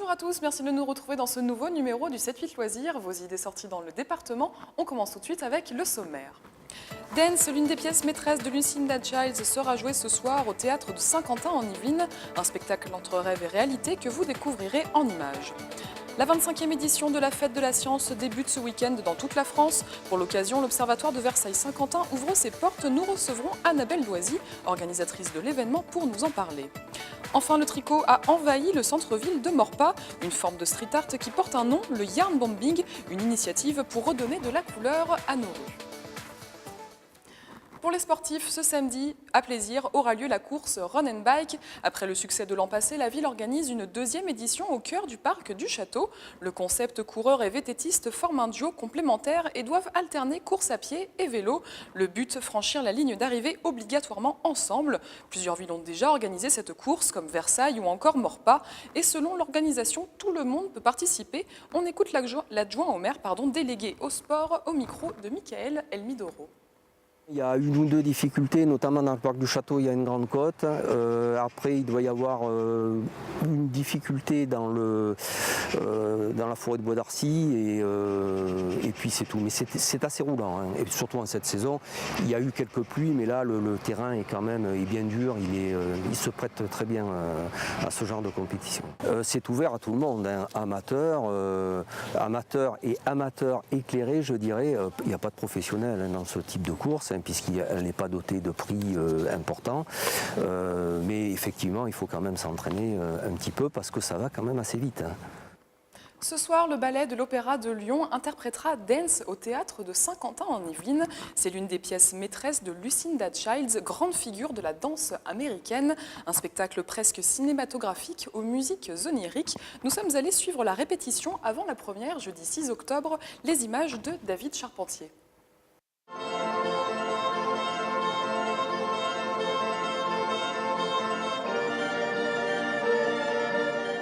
Bonjour à tous, merci de nous retrouver dans ce nouveau numéro du 7-8 Loisirs. Vos idées sorties dans le département. On commence tout de suite avec le sommaire. Dance, l'une des pièces maîtresses de Lucinda Childs, sera jouée ce soir au théâtre de Saint-Quentin en Yvelines. Un spectacle entre rêve et réalité que vous découvrirez en images. La 25e édition de la Fête de la Science débute ce week-end dans toute la France. Pour l'occasion, l'Observatoire de Versailles-Saint-Quentin ouvre ses portes. Nous recevrons Annabelle Doisy, organisatrice de l'événement, pour nous en parler. Enfin, le tricot a envahi le centre-ville de Maurepas, une forme de street art qui porte un nom, le Yarn Bombing, une initiative pour redonner de la couleur à nos rues. Pour les sportifs, ce samedi, à Plaisir, aura lieu la course Run and Bike. Après le succès de l'an passé, la ville organise une deuxième édition au cœur du parc du Château. Le concept coureur et vététiste forme un duo complémentaire et doivent alterner course à pied et vélo. Le but, franchir la ligne d'arrivée obligatoirement ensemble. Plusieurs villes ont déjà organisé cette course, comme Versailles ou encore Maurepas. Et selon l'organisation, tout le monde peut participer. On écoute l'adjoint au maire, délégué au sport, au micro de Michael Elmidoro. Il y a une ou deux difficultés, notamment dans le parc du Château, il y a une grande côte. Après, il doit y avoir une difficulté dans la forêt de Bois d'Arcy et puis c'est tout. Mais c'est assez roulant, hein. Et surtout en cette saison. Il y a eu quelques pluies, mais là, le terrain est quand même bien dur. Il se prête très bien à ce genre de compétition. C'est ouvert à tout le monde, hein. Amateurs et amateurs éclairés, je dirais. Il n'y a pas de professionnels, hein, dans ce type de course, puisqu'elle n'est pas dotée de prix importants. Mais effectivement, il faut quand même s'entraîner un petit peu parce que ça va quand même assez vite, hein. Ce soir, le ballet de l'Opéra de Lyon interprétera Dance au théâtre de Saint-Quentin en Yvelines. C'est l'une des pièces maîtresses de Lucinda Childs, grande figure de la danse américaine. Un spectacle presque cinématographique aux musiques oniriques. Nous sommes allés suivre la répétition avant la première, jeudi 6 octobre. Les images de David Charpentier.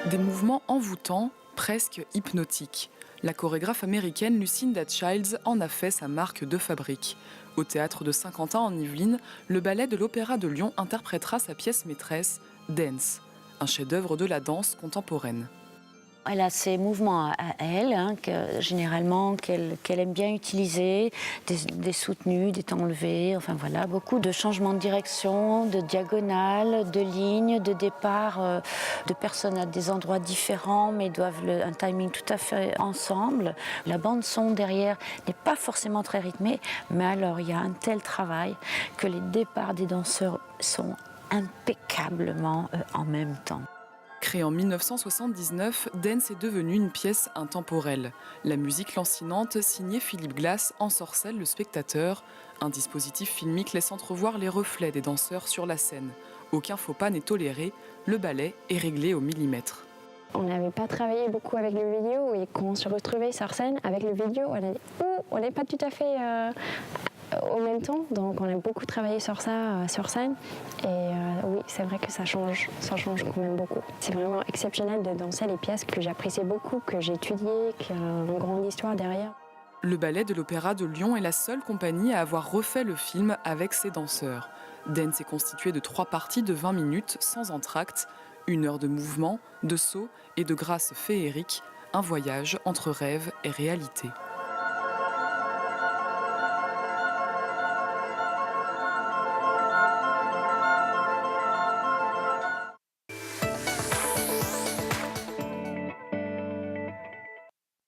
Des mouvements envoûtants, presque hypnotiques. La chorégraphe américaine Lucinda Childs en a fait sa marque de fabrique. Au théâtre de Saint-Quentin en Yvelines, le ballet de l'Opéra de Lyon interprétera sa pièce maîtresse, Dance, un chef-d'œuvre de la danse contemporaine. Elle a ses mouvements à elle, hein, généralement qu'elle aime bien utiliser, des soutenus, des temps levés, enfin voilà, beaucoup de changements de direction, de diagonale, de lignes, de départ, de personnes à des endroits différents, mais doivent un timing tout à fait ensemble. La bande son derrière n'est pas forcément très rythmée, mais alors il y a un tel travail que les départs des danseurs sont impeccablement en même temps. Créée en 1979, Dance est devenue une pièce intemporelle. La musique lancinante, signée Philippe Glass, ensorcelle le spectateur. Un dispositif filmique laisse entrevoir les reflets des danseurs sur la scène. Aucun faux pas n'est toléré, le ballet est réglé au millimètre. On n'avait pas travaillé beaucoup avec le vidéo et quand on se retrouvait sur scène avec le vidéo, on n'est pas tout à fait au même temps, donc on a beaucoup travaillé sur ça sur scène et oui, c'est vrai que ça change quand même beaucoup. C'est vraiment exceptionnel de danser les pièces que j'appréciais beaucoup, que j'ai étudiées, qui a une grande histoire derrière. Le ballet de l'Opéra de Lyon est la seule compagnie à avoir refait le film avec ses danseurs. Dance est constitué de 3 parties de 20 minutes sans entracte, 1 heure de mouvement, de saut et de grâce féerique, un voyage entre rêve et réalité.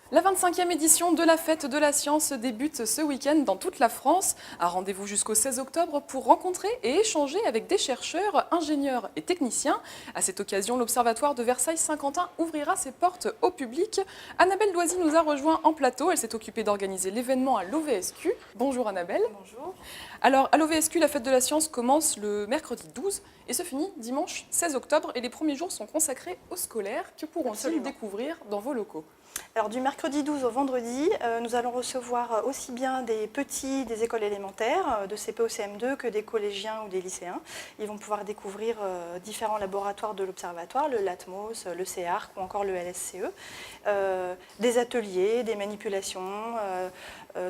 La 25e édition de la Fête de la Science débute ce week-end dans toute la France. Un rendez-vous jusqu'au 16 octobre pour rencontrer et échanger avec des chercheurs, ingénieurs et techniciens. À cette occasion, l'Observatoire de Versailles-Saint-Quentin ouvrira ses portes au public. Annabelle Doisy nous a rejoint en plateau. Elle s'est occupée d'organiser l'événement à l'OVSQ. Bonjour Annabelle. Bonjour. Alors, à l'OVSQ, la Fête de la Science commence le mercredi 12 et se finit dimanche 16 octobre. Et les premiers jours sont consacrés aux scolaires. Que pourront-ils découvrir dans vos locaux ? Alors du mercredi 12 au vendredi, nous allons recevoir aussi bien des petits des écoles élémentaires, de CP au CM2, que des collégiens ou des lycéens. Ils vont pouvoir découvrir différents laboratoires de l'Observatoire, le LATMOS, le CEARC ou encore le LSCE. Des ateliers, des manipulations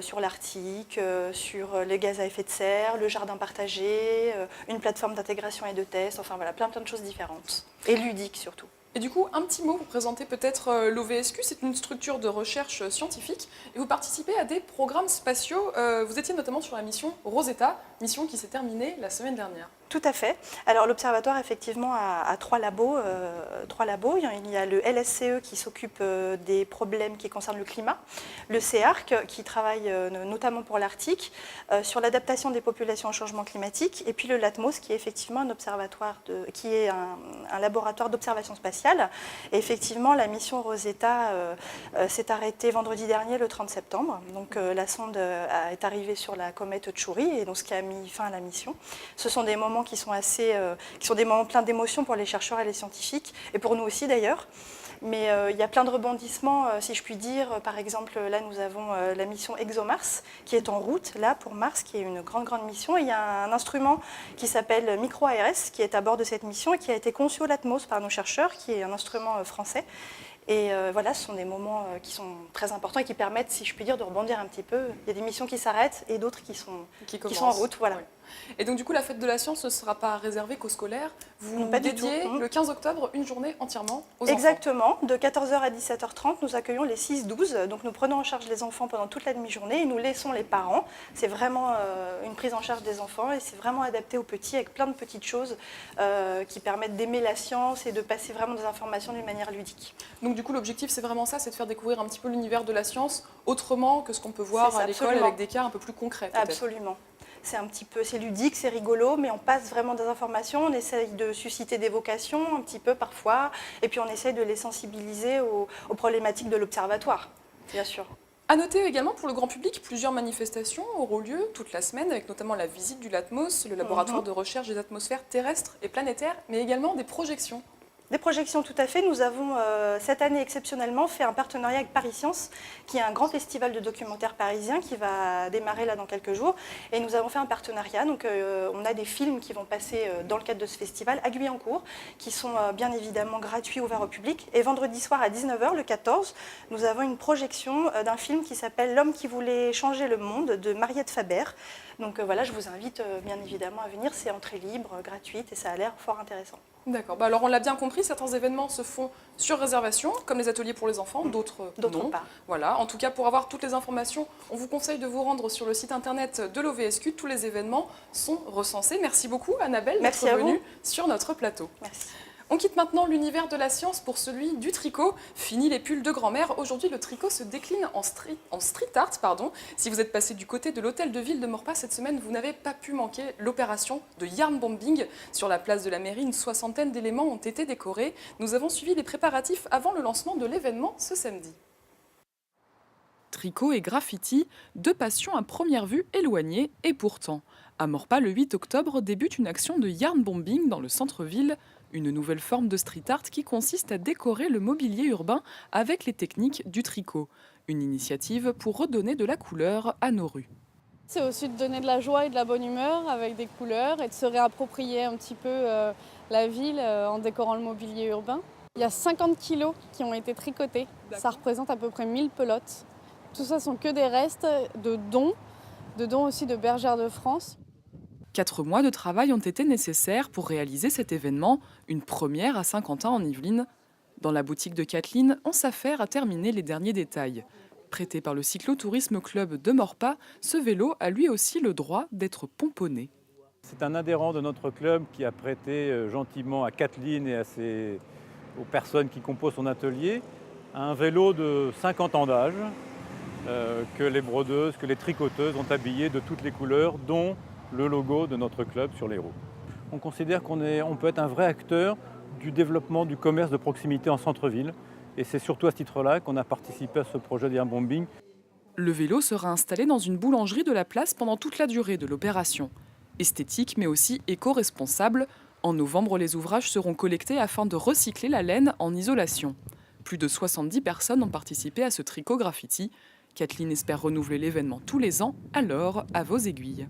sur l'Arctique, sur les gaz à effet de serre, le jardin partagé, une plateforme d'intégration et de test, enfin voilà, plein de choses différentes. Et ludiques surtout. Et du coup, un petit mot pour présenter peut-être l'OVSQ. C'est une structure de recherche scientifique et vous participez à des programmes spatiaux. Vous étiez notamment sur la mission Rosetta, mission qui s'est terminée la semaine dernière. Tout à fait. Alors l'Observatoire effectivement a trois labos. Il y a le LSCE qui s'occupe des problèmes qui concernent le climat, le CEARC qui travaille notamment pour l'Arctique sur l'adaptation des populations au changement climatique, et puis le LATMOS qui est effectivement un observatoire, qui est un laboratoire d'observation spatiale. Et effectivement, la mission Rosetta s'est arrêtée vendredi dernier, le 30 septembre. Donc la sonde est arrivée sur la comète Chury, et donc ce qui a mis fin à la mission. Ce sont des moments qui sont des moments pleins d'émotions pour les chercheurs et les scientifiques, et pour nous aussi d'ailleurs. Mais il y a plein de rebondissements, si je puis dire. Par exemple, là, nous avons la mission ExoMars qui est en route, là, pour Mars, qui est une grande mission. Et il y a un instrument qui s'appelle Micro-ARS, qui est à bord de cette mission et qui a été conçu au LATMOS par nos chercheurs, qui est un instrument français. Et voilà, ce sont des moments qui sont très importants et qui permettent, si je puis dire, de rebondir un petit peu. Il y a des missions qui s'arrêtent et d'autres qui sont en route. Voilà. Oui. Et donc du coup, la fête de la science ne sera pas réservée qu'aux scolaires. Vous pas du dédiez tout. Le 15 octobre une journée entièrement aux enfants. Exactement. De 14h à 17h30, nous accueillons les 6-12. Donc nous prenons en charge les enfants pendant toute la demi-journée et nous laissons les parents. C'est vraiment une prise en charge des enfants et c'est vraiment adapté aux petits avec plein de petites choses qui permettent d'aimer la science et de passer vraiment des informations d'une manière ludique. Donc du coup, l'objectif, c'est vraiment ça, c'est de faire découvrir un petit peu l'univers de la science autrement que ce qu'on peut voir à l'école avec des cas un peu plus concrets. Absolument. C'est ludique, c'est rigolo, mais on passe vraiment des informations, on essaye de susciter des vocations un petit peu parfois, et puis on essaye de les sensibiliser aux problématiques de l'observatoire, bien sûr. À noter également pour le grand public, plusieurs manifestations auront lieu toute la semaine, avec notamment la visite du LATMOS, le laboratoire de recherche des atmosphères terrestres et planétaires, mais également des projections. Des projections, tout à fait. Nous avons cette année exceptionnellement fait un partenariat avec Paris Science, qui est un grand festival de documentaires parisien qui va démarrer là dans quelques jours. Et nous avons fait un partenariat. Donc on a des films qui vont passer dans le cadre de ce festival à Guyancourt, qui sont bien évidemment gratuits, ouverts au public. Et vendredi soir à 19h, le 14, nous avons une projection d'un film qui s'appelle L'homme qui voulait changer le monde de Mariette Faber. Donc voilà, je vous invite bien évidemment à venir. C'est entrée libre, gratuite et ça a l'air fort intéressant. D'accord. Alors on l'a bien compris, certains événements se font sur réservation, comme les ateliers pour les enfants, d'autres non. Pas. Voilà. En tout cas, pour avoir toutes les informations, on vous conseille de vous rendre sur le site internet de l'OVSQ. Tous les événements sont recensés. Merci beaucoup, Annabelle, d'être venue sur notre plateau. Merci. On quitte maintenant l'univers de la science pour celui du tricot. Fini les pulls de grand-mère. Aujourd'hui, le tricot se décline en street art. Si vous êtes passé du côté de l'hôtel de ville de Maurepas cette semaine, vous n'avez pas pu manquer l'opération de yarn bombing. Sur la place de la mairie, une soixantaine d'éléments ont été décorés. Nous avons suivi les préparatifs avant le lancement de l'événement ce samedi. Tricot et graffiti, deux passions à première vue éloignées, et pourtant. À Maurepas, le 8 octobre, débute une action de yarn bombing dans le centre-ville. Une nouvelle forme de street art qui consiste à décorer le mobilier urbain avec les techniques du tricot. Une initiative pour redonner de la couleur à nos rues. C'est aussi de donner de la joie et de la bonne humeur avec des couleurs et de se réapproprier un petit peu la ville en décorant le mobilier urbain. Il y a 50 kilos qui ont été tricotés. Ça représente à peu près 1000 pelotes. Tout ça sont que des restes de dons aussi de Bergère de France. 4 mois de travail ont été nécessaires pour réaliser cet événement, une première à Saint-Quentin en Yvelines. Dans la boutique de Kathleen, on s'affaire à terminer les derniers détails. Prêté par le Cyclotourisme Club de Maurepas, ce vélo a lui aussi le droit d'être pomponné. C'est un adhérent de notre club qui a prêté gentiment à Kathleen et aux personnes qui composent son atelier un vélo de 50 ans d'âge que les brodeuses, que les tricoteuses ont habillé de toutes les couleurs, dont le logo de notre club sur les roues. On considère qu'on peut être un vrai acteur du développement du commerce de proximité en centre-ville. Et c'est surtout à ce titre-là qu'on a participé à ce projet de yarn bombing. Le vélo sera installé dans une boulangerie de la place pendant toute la durée de l'opération. Esthétique mais aussi éco-responsable, en novembre les ouvrages seront collectés afin de recycler la laine en isolation. Plus de 70 personnes ont participé à ce tricot graffiti. Kathleen espère renouveler l'événement tous les ans, alors à vos aiguilles.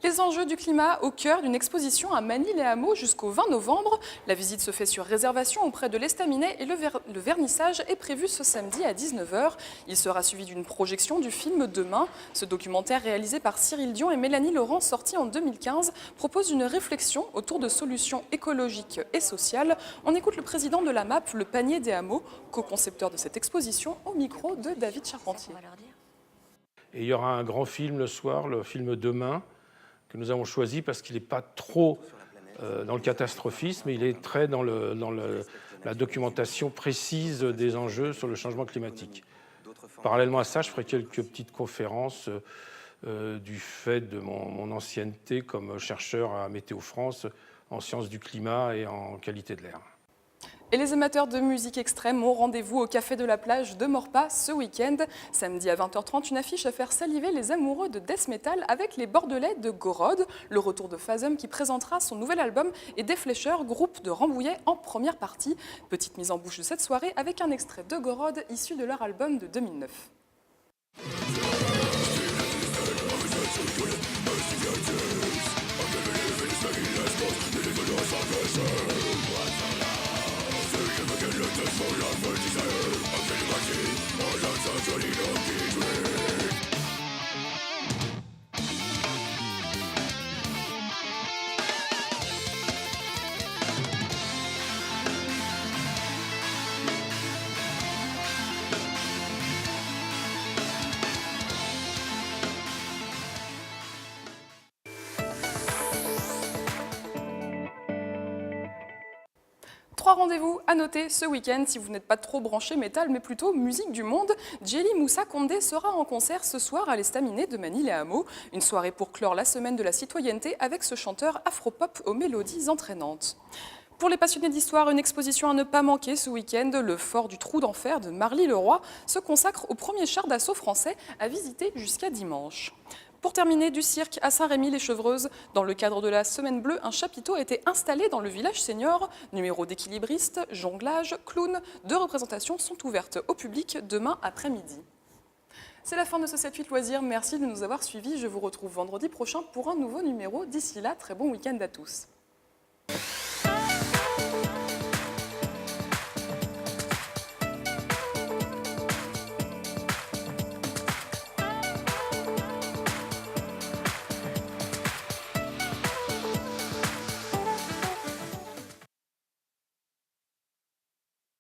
Les enjeux du climat au cœur d'une exposition à Manille-les-Hameaux jusqu'au 20 novembre. La visite se fait sur réservation auprès de l'estaminet et le vernissage est prévu ce samedi à 19h. Il sera suivi d'une projection du film Demain. Ce documentaire réalisé par Cyril Dion et Mélanie Laurent, sorti en 2015, propose une réflexion autour de solutions écologiques et sociales. On écoute le président de la MAP, le Panier des Hameaux, co-concepteur de cette exposition, au micro de David Charpentier. Et il y aura un grand film le soir, le film Demain, que nous avons choisi parce qu'il n'est pas trop dans le catastrophisme, il est très dans la documentation précise des enjeux sur le changement climatique. Parallèlement à ça, je ferai quelques petites conférences du fait de mon ancienneté comme chercheur à Météo France en sciences du climat et en qualité de l'air. Et les amateurs de musique extrême ont rendez-vous au Café de la Plage de Maurepas ce week-end. Samedi à 20h30, une affiche à faire saliver les amoureux de death metal avec les Bordelais de Gorod. Le retour de Phasm qui présentera son nouvel album et Des Flécheurs, groupe de Rambouillet en première partie. Petite mise en bouche de cette soirée avec un extrait de Gorod issu de leur album de 2009. Trois rendez-vous à noter ce week-end si vous n'êtes pas trop branché métal mais plutôt musique du monde. Djely Moussa Condé sera en concert ce soir à l'estaminet de Manille-les-Hameaux. Une soirée pour clore la semaine de la citoyenneté avec ce chanteur afro-pop aux mélodies entraînantes. Pour les passionnés d'histoire, une exposition à ne pas manquer ce week-end. Le fort du Trou d'Enfer de Marly-le-Roi se consacre au premier char d'assaut français à visiter jusqu'à dimanche. Pour terminer, du cirque à Saint-Rémy-les-Chevreuses. Dans le cadre de la Semaine Bleue, un chapiteau a été installé dans le village senior. Numéro d'équilibriste, jonglage, clown. 2 représentations sont ouvertes au public demain après-midi. C'est la fin de ce 7-8 loisirs. Merci de nous avoir suivis. Je vous retrouve vendredi prochain pour un nouveau numéro. D'ici là, très bon week-end à tous.